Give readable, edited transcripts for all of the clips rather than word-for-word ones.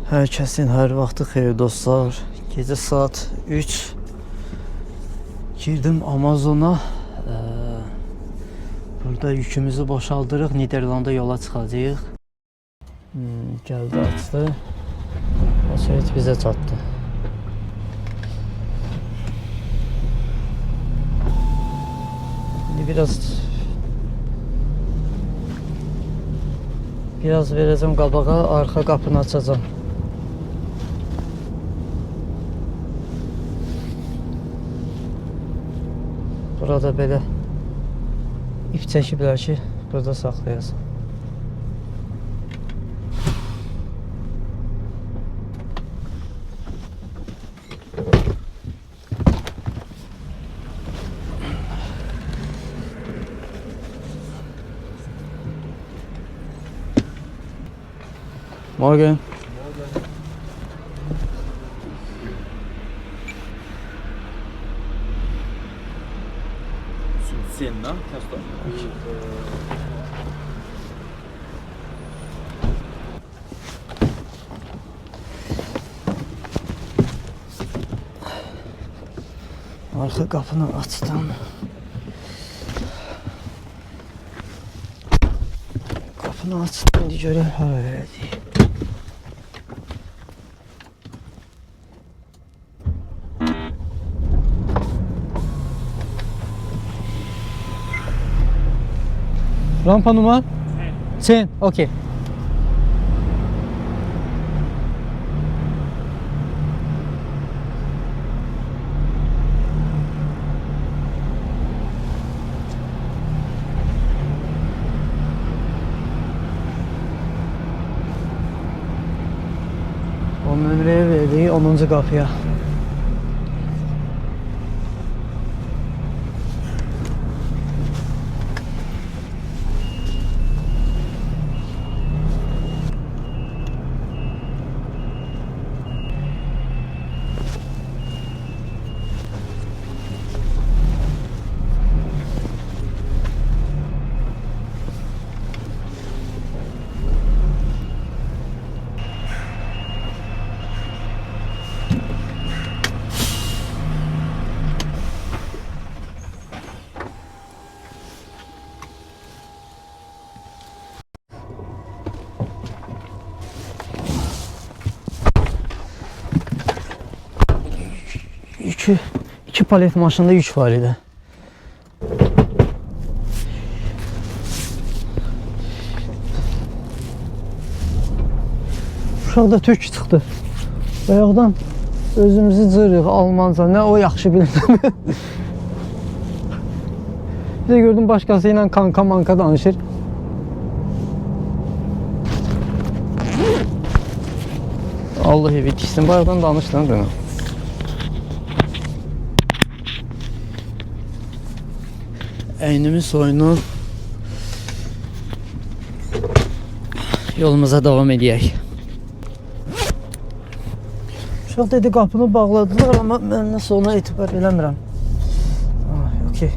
Herkesin her vakti xeyir dostlar. Gece saat 3 girdim Amazon'a. Burada yükümüzü boşaldırıq. Niderlanda yola çıxacağıq. Gəldi açdı. Paket bizə çatdı. Şimdi biraz vereceğim qabağa, arka qapını açacağım. Burada belə ip çəkiblər ki, burada saxlayasın. Morgen. Sen ne? Kastor. Arka qapını açdım. Qapını açdım. İndi görək hara verəcəyik. Rampa numara? Sen. Okey. O nömrəyə verdiği 10. qapıya. İki palet maşında yük var idi. Uşaqda tök çıxdı. Bayaqdan özümüzü cırıq Almanca, nə o yaxşı bilirdim. Bir də gördüm başqası ilə kanka manka danışır. Allah evi tiksin, bayaqdan danışdım dönəm. Əynimi soyunub yolumuza devam edək. Uşaq dedi qapını bağladılar, amma mən nəsə ona etibar eləmirəm. Okey.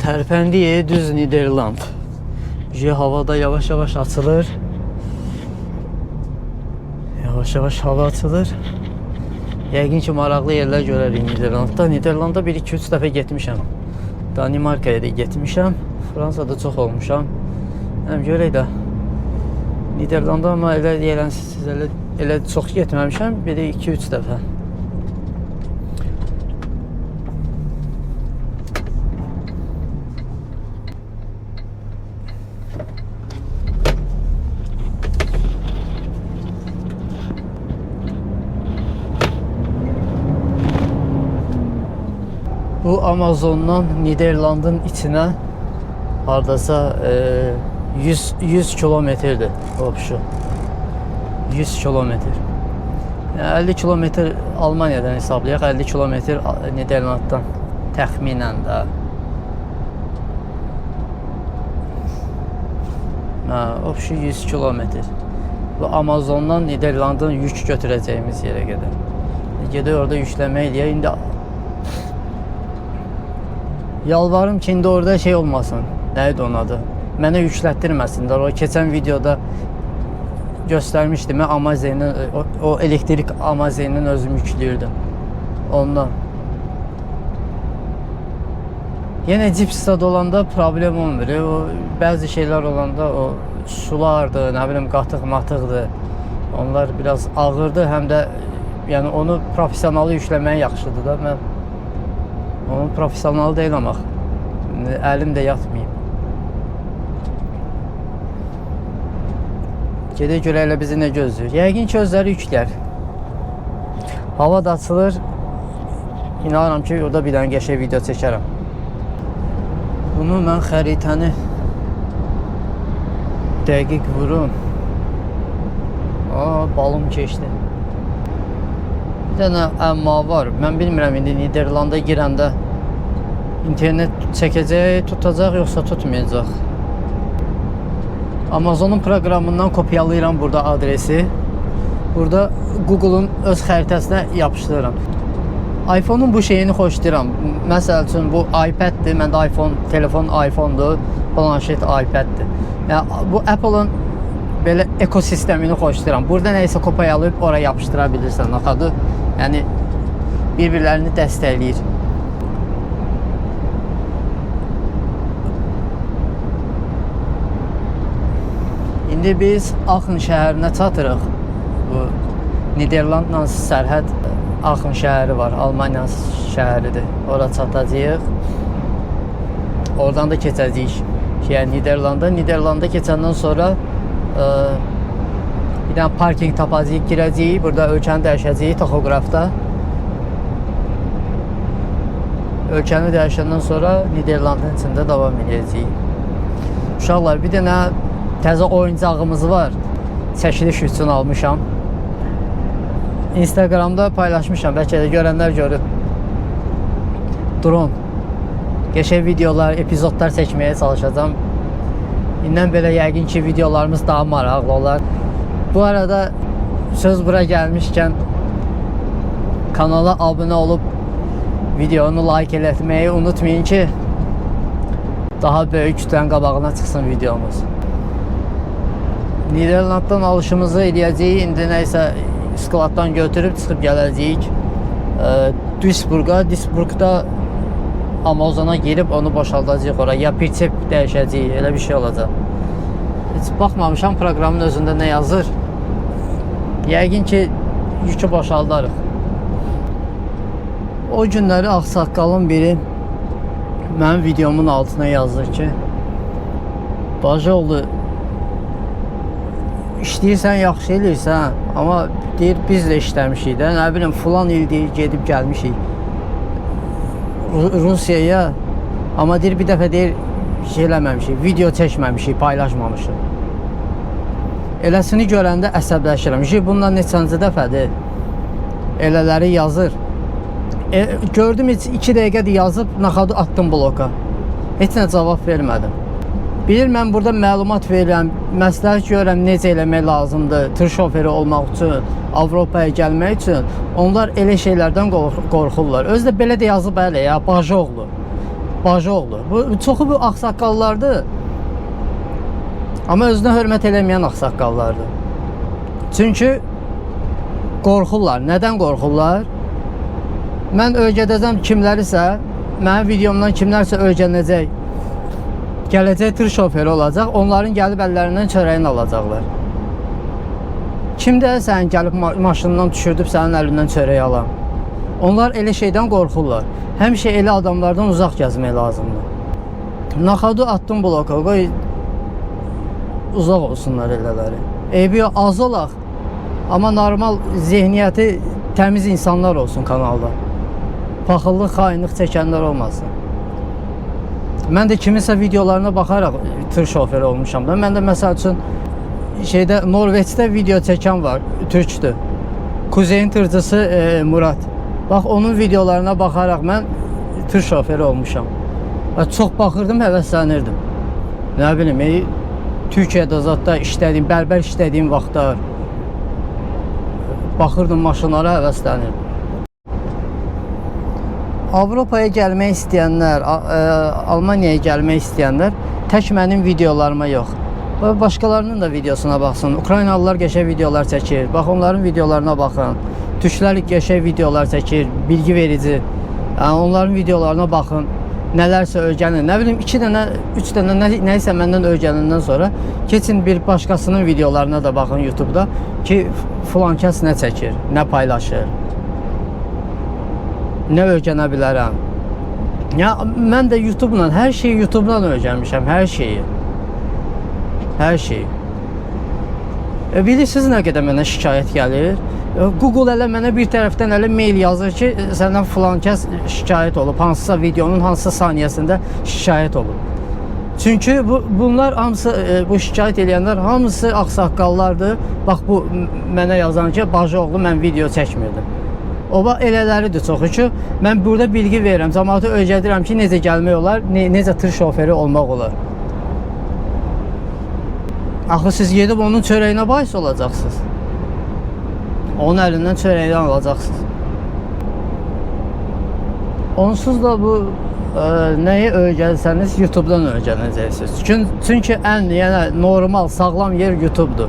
Tərpəndiyi düz Niderland. Havada yavaş yavaş açılır. Yavaş yavaş hava açılır. Yəqin ki maraqlı yerlər görərik Niderlandda. Niderlanda 1-2-3 dəfə getmişəm. Danimarkaya da getmişəm. Fransada çox olmuşam. Həm görək də Niderlanda, amma elə deyilənsiz elə çox getməmişəm. 1-2-3 dəfə. Bu Amazon'dan Niderland'ın içine hardasa 100 kilometrdir şu. 100 kilometr. Yani 50 kilometr Almanya'dan hesablayaq, 50 kilometr Niderland'dan. Təxminən də. O 100 kilometr. Bu Amazondan Niderlandın yük götürəcəyimiz yerə qədər. Gedək orada yükləmə eləyək. İndi yalvarım ki, indi orada şey olmasın. Nə idi onun adı? Mənə yüklətdirməsinlər. O keçən videoda göstərmişdim. Mən Amazon'un o elektrik Amazon'un özüm yükləyirdim. Ondan. Yenə cipsdə olanda problem olmur. O bəzi şeylər olanda o sulardır, nə bilim qatıq-matıqdır. Onlar biraz ağırdır, həm də yəni onu professionalı yükləməyə yaxşıdır da. Mən onun professionalı deyiləm axı. Əlim də yatmayıb. Gedək görək elə bizi nə gözləyir. Yəqin ki, özləri yüklər. Hava da açılır. İnanıram ki, orada bir dənə qəşəng video çəkərəm. Bunu mən xəritəni dəqiq vurum. Balım keçdi. Bir dənə əmma var. Mən bilmirəm indi Niderlanda girəndə internet çəkəcək, tutacaq yoxsa tutmayacaq. Amazon'un proqramından kopyalayıram burada adresi. Burada Google'un öz xəritəsinə yapışdırıram. iPhone'un bu şeyini xoşlayıram. Məsəl üçün bu iPad'dir. Məndə telefon iPhone'dur, planşet iPad'dir. Yəni bu Apple'ın belə ekosistemini xoşlayıram. Burada nəyisə kopyalayıb oraya yapışdıra bilirsən. Axadı. Yəni bir-birlərini dəstəkləyir. İndi biz Aachen şəhərinə çatırıq. Bu Niderlandla sərhəd Aachen şəhəri var, Almanya şəhəridir. Ora çatacağıq. Oradan da keçəcəyik. Yəni Niderlanda keçəndən sonra bir dənə parking tapacağıq, girəcəyik. Burada ölkəni dəyişəcəyik taxografda. Ölkəni dəyişəndən sonra Niderlandın içində davam edəcəyik. Uşaqlar, bir dənə təzə oyuncağımız var. Çəkiliş üçün almışam. Instagramda paylaşmışam, bəlkə də görənlər görüb. Drone. Qəşəng videolar, epizodlar çəkməyə çalışacağam. İndən belə yəqin ki, videolarımız daha maraqlı olar. Bu arada söz bura gəlmişkən kanala abunə olub videonu like etməyi unutmayın ki, daha böyük kütlənin qabağına çıxsın videomuz. Niderlanddan alışımızı eləyəcəyik. İndi nəysə skladdan götürüb çıxıb gələcəyik Duisburg'a. Duisburg'da Amazon'a girib onu boşaldacağıq oraya. Ya pirçep dəyişəcəyik, elə bir şey olacaq. Heç baxmamışam proqramın özündə nə yazır. Yəqin ki, yükü boşaldarıq. O günləri ağsaqqalın biri mənim videomun altına yazır ki, Bacıoğlu, İşləyirsən, yaxşı eləyirsən, amma deyir, biz də işləmişik də, nə bilim, filan il deyir, gedib gəlmişik Rusiyaya, amma deyir, bir dəfə deyir, şey eləməmişik, video çəkməmişik, paylaşmamışıq. Eləsini görəndə əsəbləşirəm. Bundan neçənci dəfədir elələri yazır. Gördüm, 2 dəqiqədir yazıb, naxadı attım bloka. Heç nə cavab vermədim. Bilir, mən burada məlumat verirəm, məsləhət görürəm necə eləmək lazımdır, tır şoförü olmaq üçün, Avropaya gəlmək üçün. Onlar elə şeylərdən qorxurlar. Özü də belə də yazıb ələ ya, Bacıoğlu. Çoxu bu ağsaqqallardır. Amma özünə hörmət eləməyən ağsaqqallardır. Çünki qorxurlar. Nədən qorxurlar? Mən öyrədəcəm kimlərisə, mənim videomdan kimlərsə öyrənəcək, gələcək tır şoförü olacaq, onların gəlib əllərindən çörəyini alacaqlar. Kim də sən gəlib maşından düşürdüb sənin əlindən çörək alan? Onlar elə şeydən qorxurlar. Həmişə elə adamlardan uzaq gəzmək lazımdır. Naxadı attım bloka, qoy uzaq olsunlar elələri. Eybi az olaq, amma normal zehniyyəti təmiz insanlar olsun kanalda. Paxıllıq, xainlik çəkənlər olmasın. Mən də kiminsə videolarına baxaraq tır şoförü olmuşam da. Mən də məsəl üçün Norveçdə video çəkən var, türkdür. Kuzeyin tırcısı Murat. Bax, onun videolarına baxaraq mən tır şoförü olmuşam. Çox baxırdım, həvəslənirdim. Nə bilim, Türkiyədə zətdə işlədiyim, bərbər işlədiyim vaxtlar baxırdım maşınlara, həvəslənirdim. Avropaya gəlmək istəyənlər, Almaniyaya gəlmək istəyənlər tək mənim videolarıma yox, başqalarının da videosuna baxsın. Ukraynalılar qəşəng videolar çəkir. Bax, onların videolarına baxın. Türklər qəşəng videolar çəkir, bilgi verici. Yəni, onların videolarına baxın. Nələrsə öyrənin. Nə bilim, 2 dənə, 3 dənə nəyisə məndən öyrənindən sonra keçin bir başqasının videolarına da baxın YouTube'da ki, filan kəs nə çəkir, nə paylaşır, nə öyrənə bilərəm. Ya, mən də YouTube-la, hər şeyi YouTube-dan öyrənmişəm, hər şeyi. Hər şeyi. Bilirsiniz nə qədər mənə şikayət gəlir? Google elə mənə bir tərəfdən elə mail yazır ki, səndən filan kəs şikayət olub, hansısa videonun hansısa saniyəsində şikayət olub. Çünki bunlar hamısı, bu şikayət edənlər hamısı ağsaqqallardır. Bax, bu mənə yazan ki, bacıoğlu mən video çəkmirdim. Oba elələridir çoxu ki, mən burada bilgi verirəm, cəmaatı öyrədirəm ki, necə gəlmək olar, necə tır şoförü olmaq olar. Axı siz gedib onun çörəyinə bahis olacaqsınız. Onun əlindən çörəkdən alacaqsınız. Onsuz da bu nəyi öyrənsəniz YouTube-dan öyrənəcəksiniz. Çünki ən normal, sağlam yer YouTube-dur.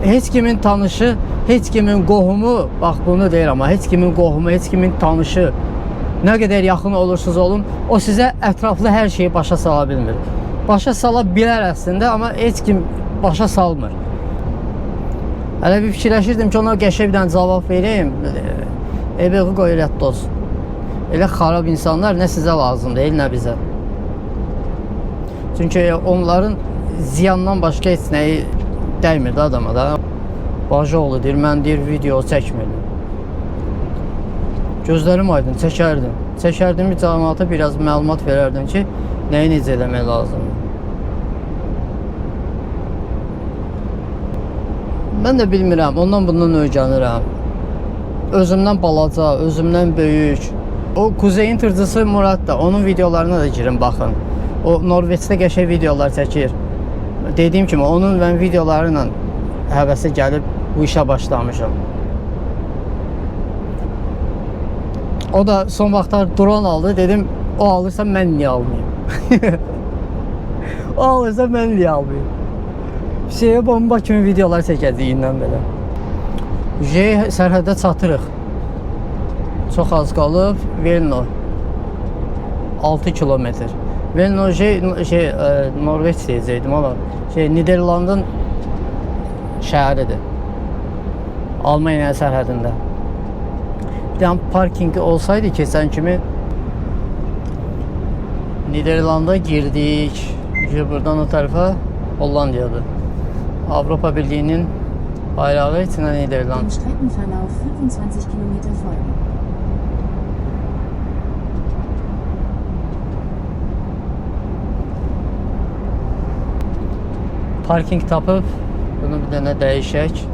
Heç kimin tanışı, heç kimin qohumu, bax bunu deyir amma, heç kimin qohumu, heç kimin tanışı, nə qədər yaxın olursunuz olun, o sizə ətraflı hər şeyi başa sala bilmir. Başa sala bilər əslində, amma heç kim başa salmır. Hələ bir fikirləşirdim ki, ona qəşəng bir dənə cavab vereyim, evi qoyur rədd olsun. Elə xarab insanlar nə sizə lazım deyil, nə bizə. Çünki onların ziyandan başqa heç nəyi dəymir də adama da. Bacıoğlu deyir, mən deyir, video çəkmirdim. Gözlərim aydın, çəkərdim. Çəkərdim, bir cəmaata biraz məlumat verərdim ki, nəyi necə eləmək lazımdır. Mən də bilmirəm, ondan bundan öyrənirəm. Özümdən balaca, özümdən böyük. O Kuzeyin tırcısı Murad da, onun videolarına da girin, baxın. O Norveçdə qəşəng videolar çəkir. Dediyim kimi, onun mən videolarıyla həvəsə gəlib bu işə başlamışam. O da son vaxtlar drone aldı, dedim, o alırsa mən niyə almayayım? O alırsa mən niyə almayayım? Şeyə bomba kimi videolar çəkəcəyindən belə. Sərhədə çatırıq. Çox az qalıb. Velno 6 kilometr. Velno Norveç deyəcəkdim ama Niderlandın şəhəridir. Almanya sərhədində. Bir dənə parkingi olsaydı keçən kimi Niderlanda girdik. Buradan o tarafa Hollandiyadır. Avropa Birliği'nin bayrağı içinden Niderland. Streckenverlauf 25 Kilometer folgen. Parking tapıp bunu bir dənə dəyişək.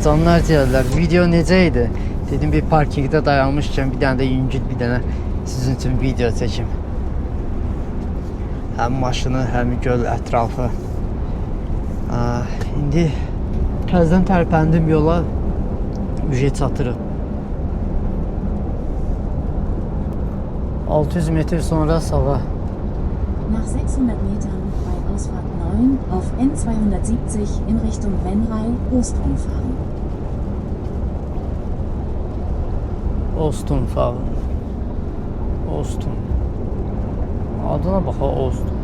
Canlar deyirlər, video necə idi? Dedim bir parkingdə dayanmışkən bir dənə də yüngül bir dənə sizin üçün video çəkim. Həm maşını, həm göl ətrafı. İndi təzədən tərpəndim yola. Ücə çatırım. 600 metr sonra sağa. Nach 600 Metern bei Ausfahrt 9 auf N270 in Richtung Venray, Ostrum fahren. Ostrum fahren. Ostrum. Adına bax, Ostrum.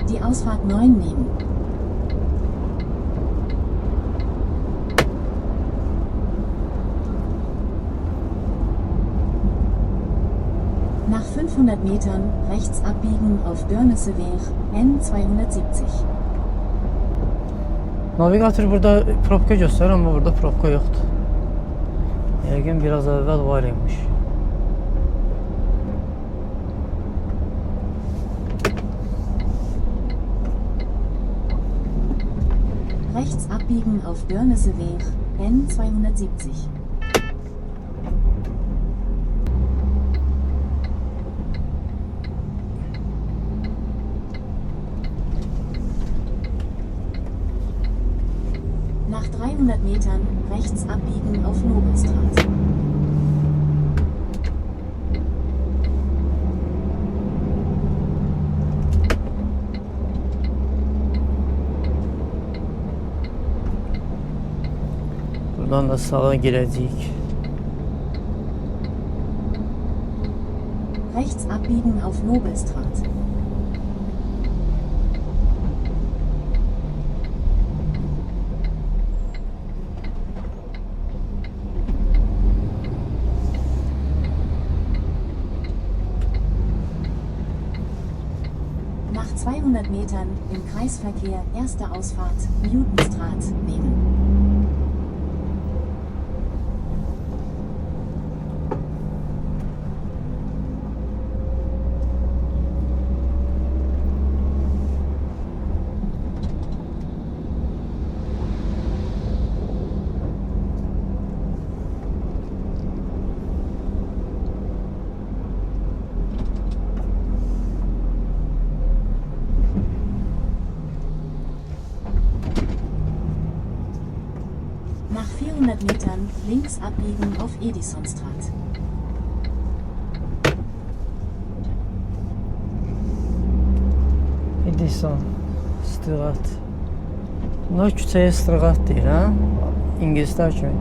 Die Ausfahrt 9 nehmen. Nach 500 Metern rechts abbiegen auf Dörnese-Weg, N270. Navigator burada probka göstərir, amma burada probka yoxdur. Yəqin biraz əvvəl var imiş. Rechts abbiegen auf Dörnese-Weg, N270. Nach 300 Metern rechts abbiegen auf Nobelstraße. Buradan da sağa girəcəyik. Rechts abbiegen auf Nobelstraße. Nach 200 Metern im Kreisverkehr erste Ausfahrt Newtonstraat nehmen. Nach 400 Metern links abbiegen auf Edisonstraat. Edison, istiqat. Bunlar küçəyə istiqat deyir, hə? İngilislər kimi.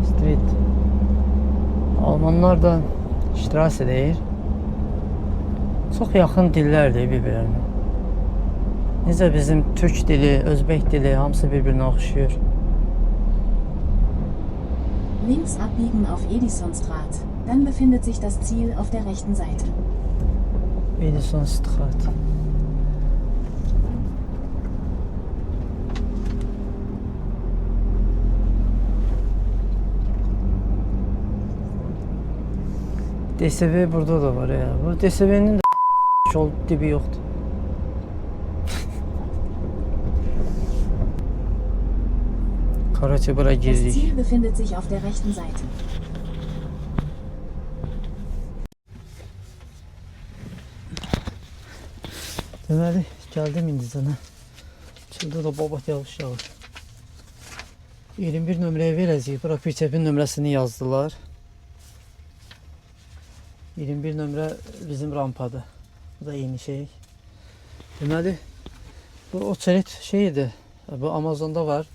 Street. Almanlar da Strasse deyir. Çox yaxın dillərdir bir-birlərinə. Necə bizim Türk dili, Özbek dili hamısı bir-birinə oxşuyur. Links abbiegen auf Edisonstraat. Dann befindet sich das Ziel auf der rechten Seite. Edisonstraat. DSV burada da var ya. Bu DSV'nin də yol dibi yoxdur. Karaçı bura Das girdik. Ziel befindet sich auf der rechten Seite. Deməli, gəldim indicənə. Çılda da babat yağış yağır. 21 nömrəyə verəcəyik. Bura pirçəpin nömrəsini yazdılar. 21 nömrə bizim rampadır. Bu da yeni şey. Deməli, bu oçelit şeydir. Bu Amazonda var.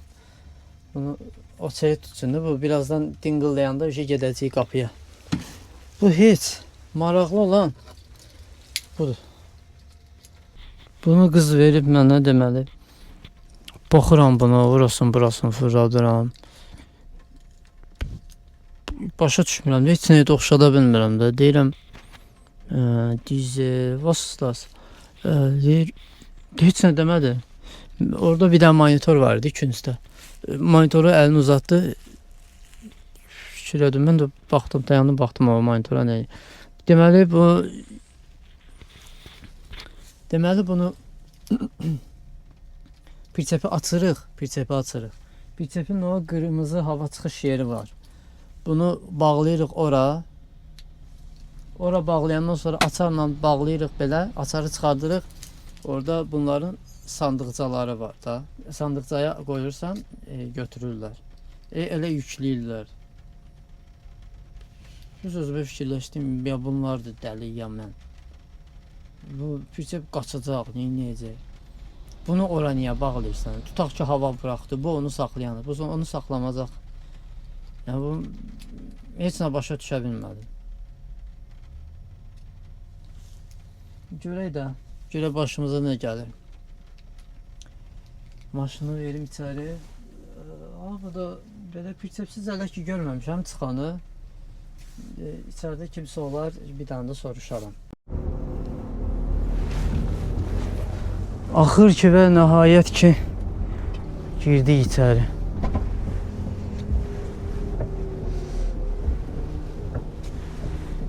Bunu oçelit üçündür. Bu birazdan dingildəyanda gedəcəyik qapıya. Bu heç maraqlı olan budur. Bunu qız verib mənə deməli. Baxıram buna, orasını burasını fırladıram. Başa düşmürəm, heç nəyə də oxşada bilmirəm də. Deyirəm, dizel, vasıtas. Deyir, heç nə demədi. Orada bir dənə monitor vardı ikincide. Monitoru əlini uzatdı. Fikir edim, mən də baxdım, dayandım, baxdım o monitora nə. Deməli bunu pirçepi açırıq, Pirçepin o qırmızı hava çıxış yeri var. Bunu bağlayırıq ora. Ora bağlayandan sonra açarla bağlayırıq belə, açarı çıxardırıq. Orada bunların sandıqcaları var da. Sandıqcaya qoyursan götürürlər. Elə yükləyirlər. Bu sözümə fikirləşdim, ya bunlardır dəliyəm mən. Bu pirçep qaçacaq, neynəyəcək? Bunu ora niyə bağlayırsan? Tutaq ki, hava buraxdı, bu onu saxlayanır, bu onu saxlamacaq. Yəni bu heç nə başa düşə bilmədim. Görək də, görək başımıza nə gəlir. Maşını verim içəri. Bu da belə pirçepsiz hələ ki görməmişəm çıxanı. İçəridə kimsə olar, bir dənə də soruşaram. Axır ki və nəhayət ki girdik içəri.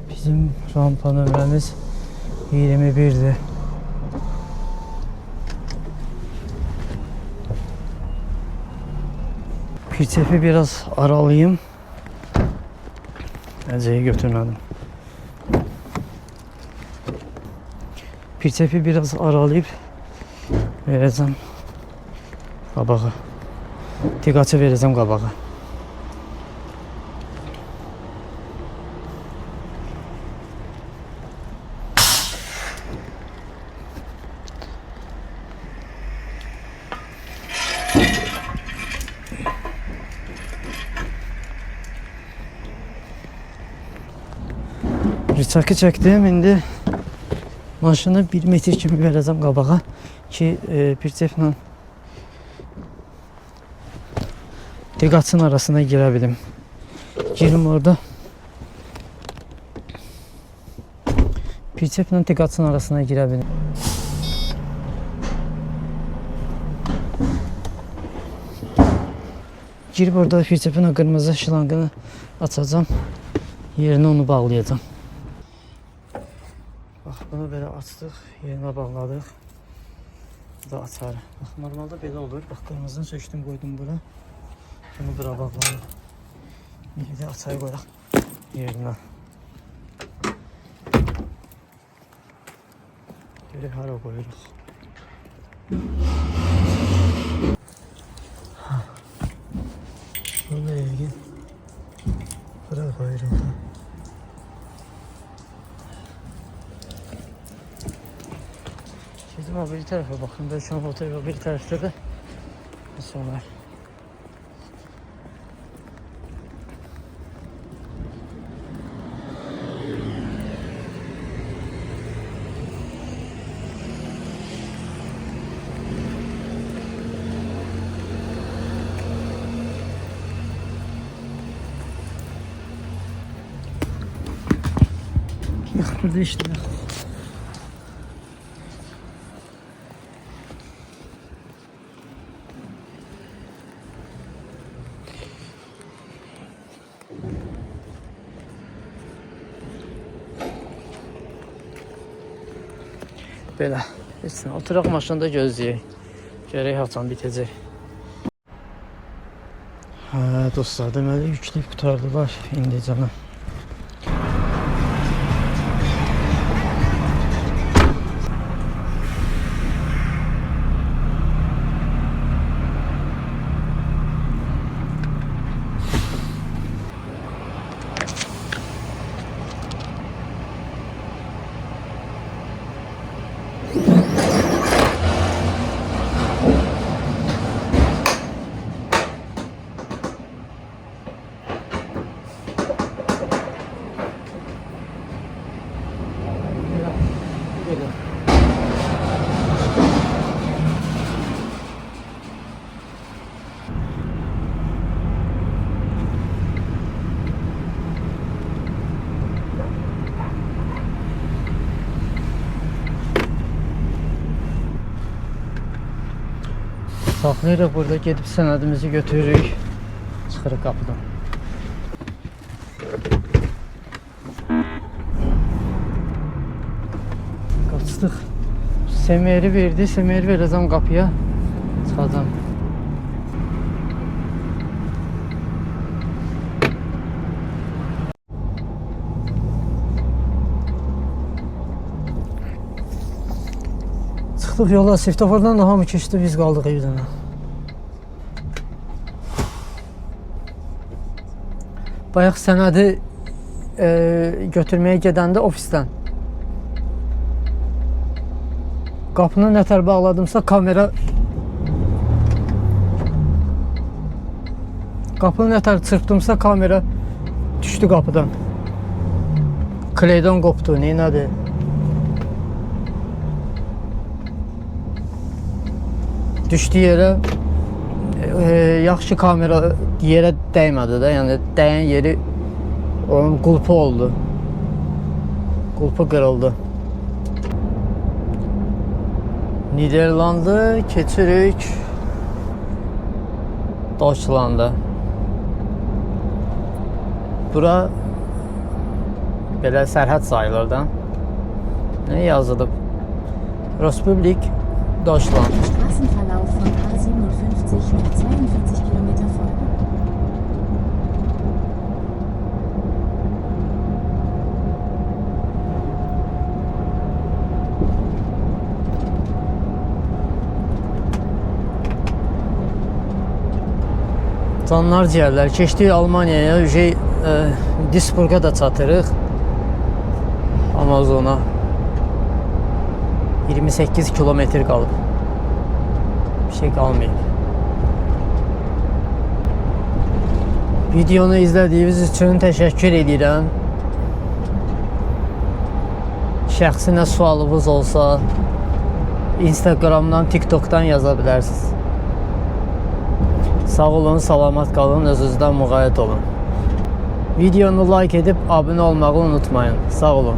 Bizim rampa nömrəmiz 21'dir. Pirçepi biraz aralayayım. Ece'yi götürmedim. Pirçepi biraz aralayıp vereceğim qabağa. Tıqaçı vereceğim qabağa. Rıçakı çəkdim, indi maşını 1 metr kimi verəcəm qabağa ki pirçeplə tıqaçın arasına girə bilim. Girim orada. Pirçeplə tıqaçın arasına girə bilim. Girib orada pirçepin o qırmızı şlangını açacağım. Yerine onu bağlayacağım. Bax, bunu belə açdıq, yerinə bağladıq. Bu da açar. Bax, normalda belə olur. Bax, qırmızını söktüm, qoydum bura. Bunu bura bağladım. Bir də açayı qoyaq yerinə. Görək hara qoyuruq. Burada ilgin. Bura qoyuruq. Ama bir tarafa bakın, ben şu an oturuyorum, bir tarafta da sonra. Burada işte. Belə, heç nə. Oturaq maşında gözləyək. Görək haçan bitəcək. Hə, dostlar, deməli yükləyib qutardılar indi canım. Saxlayırıq burada, gedib sənədimizi götürürük, çıxırıq qapıdan. Açdıq. Semeri verdi. Semeri verəcəm qapıya. Çıxacam. Çıxdıq yola. Svetofordan da hamı keçdi. Biz qaldıq evdən. Bayaq sənədi götürməyə gedəndə ofisdən qapını nətər bağladımsa qapını nətər çırpdımsa kamera düşdü qapıdan. Kleydən qopdu, neynədir? Düşdü yerə. Yaxşı kamera yerə dəymədi də, yəni dəyən yeri onun qulpu oldu. Qulpu qırıldı. Niderlandı keçirik Deutschland'a. Bura belə sərhəd sayılır da. Nə yazılıb? Republik Deutschland. Straßenverlauf von A57 noch 42 Kilometer folgen. Canlar ciyərlər, keçdik Almaniyaya, Duisburg'a da çatırıq. Amazona 28 kilometr qalıb. Bir şey qalmayıb. Videonu izlədiyiniz üçün təşəkkür edirəm. Şəxsi nə sualınız olsa Instagramdan, TikTokdan yaza bilərsiniz. Sağ olun, salamat qalın, özünüzdən müğayət olun. Videonu like edib abunə olmağı unutmayın. Sağ olun.